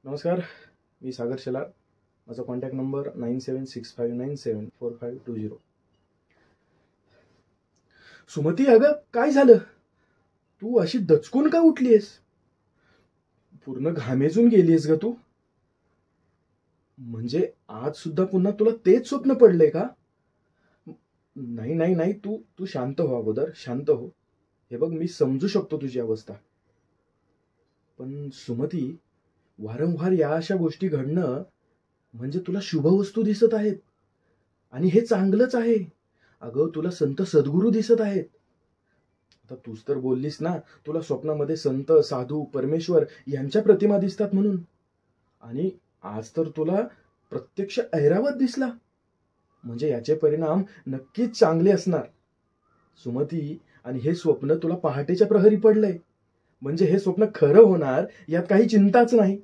नमस्कार, मी सागर शेलार. माझा contact number 9765974520. Sumati, अगं काय झालं? तू अशी दचकून का उठलीयस? पूर्ण घामेजून गेलीयस ग तू. म्हणजे आज सुद्धा पुन्हा तुला तेच स्वप्न पडलंय का? नाही नाही नाही, तू तू शांत हो, अगोदर शांत हो. हे बघ, मी समजू शकतो तुझी अवस्था. पण सुमती, वारंवार या अशा गोष्टी घडणं म्हणजे तुला शुभ वस्तू दिसत आहेत आणि हे चांगलंच आहे. अगं, तुला संत सद्गुरू दिसत आहेत. आता तूच तर बोललीस ना, तुला स्वप्नामध्ये संत, साधू, परमेश्वर यांच्या प्रतिमा दिसतात म्हणून. आणि आज तर तुला प्रत्यक्ष ऐरावत दिसला. म्हणजे याचे परिणाम नक्कीच चांगले असणार सुमती. आणि हे स्वप्न तुला पहाटेच्या प्रहरी पडलंय. म्हणजे हे स्वप्न खरं होणार यात काही चिंताच नाही.